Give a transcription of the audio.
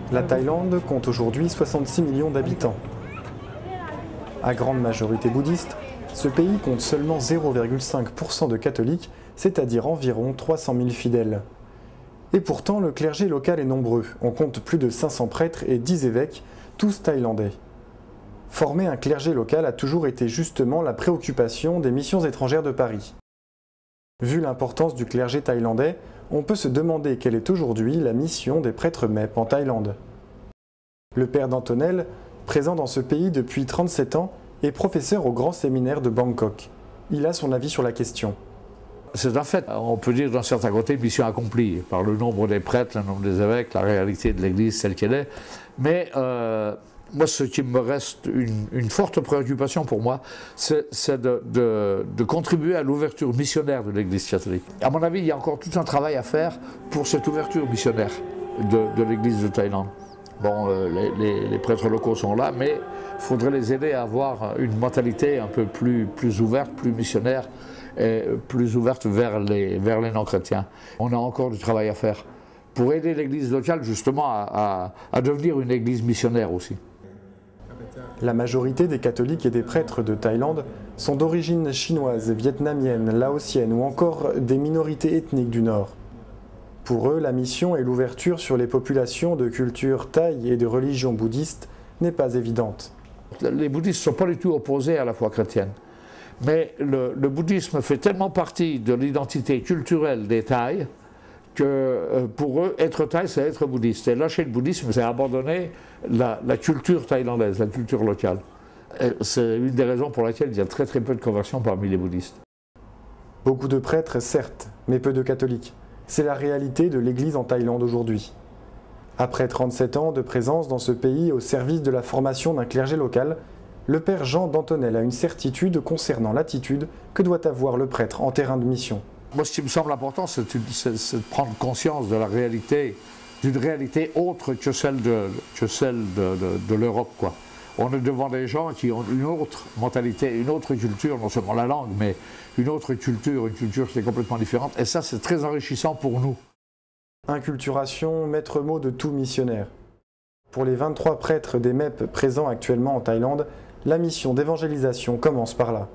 La Thaïlande compte aujourd'hui 66 millions d'habitants. À grande majorité bouddhiste, ce pays compte seulement 0,5% de catholiques, c'est-à-dire environ 300 000 fidèles. Et pourtant, le clergé local est nombreux. On compte plus de 500 prêtres et 10 évêques, tous thaïlandais. Former un clergé local a toujours été justement la préoccupation des missions étrangères de Paris. Vu l'importance du clergé thaïlandais, on peut se demander quelle est aujourd'hui la mission des prêtres MEP en Thaïlande. Le père d'Antonel, présent dans ce pays depuis 37 ans, est professeur au grand séminaire de Bangkok. Il a son avis sur la question. C'est un fait, on peut dire d'un certain côté mission accomplie par le nombre des prêtres, le nombre des évêques, la réalité de l'Église telle qu'elle est. Mais moi, ce qui me reste une forte préoccupation pour moi, c'est de contribuer à l'ouverture missionnaire de l'Église catholique. À mon avis, il y a encore tout un travail à faire pour cette ouverture missionnaire de l'Église de Thaïlande. Bon, les prêtres locaux sont là, mais il faudrait les aider à avoir une mentalité un peu plus ouverte, plus missionnaire, et plus ouverte vers les non-chrétiens. On a encore du travail à faire pour aider l'Église locale justement à devenir une Église missionnaire aussi. La majorité des catholiques et des prêtres de Thaïlande sont d'origine chinoise, vietnamienne, laotienne ou encore des minorités ethniques du Nord. Pour eux, la mission et l'ouverture sur les populations de culture thaï et de religion bouddhiste n'est pas évidente. Les bouddhistes ne sont pas du tout opposés à la foi chrétienne. Mais le bouddhisme fait tellement partie de l'identité culturelle des Thaïs que pour eux, être Thaï, c'est être bouddhiste. Et lâcher le bouddhisme, c'est abandonner la culture thaïlandaise, la culture locale. C'est une des raisons pour laquelle il y a très peu de conversions parmi les bouddhistes. Beaucoup de prêtres, certes, mais peu de catholiques. C'est la réalité de l'Église en Thaïlande aujourd'hui. Après 37 ans de présence dans ce pays au service de la formation d'un clergé local, le père Jean d'Antonel a une certitude concernant l'attitude que doit avoir le prêtre en terrain de mission. Moi, ce qui me semble important, c'est de prendre conscience de la réalité, d'une réalité autre que celle de l'Europe, quoi. On est devant des gens qui ont une autre mentalité, une autre culture, non seulement la langue, mais une autre culture, une culture qui est complètement différente. Et ça, c'est très enrichissant pour nous. Inculturation, maître mot de tout missionnaire. Pour les 23 prêtres des MEP présents actuellement en Thaïlande, la mission d'évangélisation commence par là.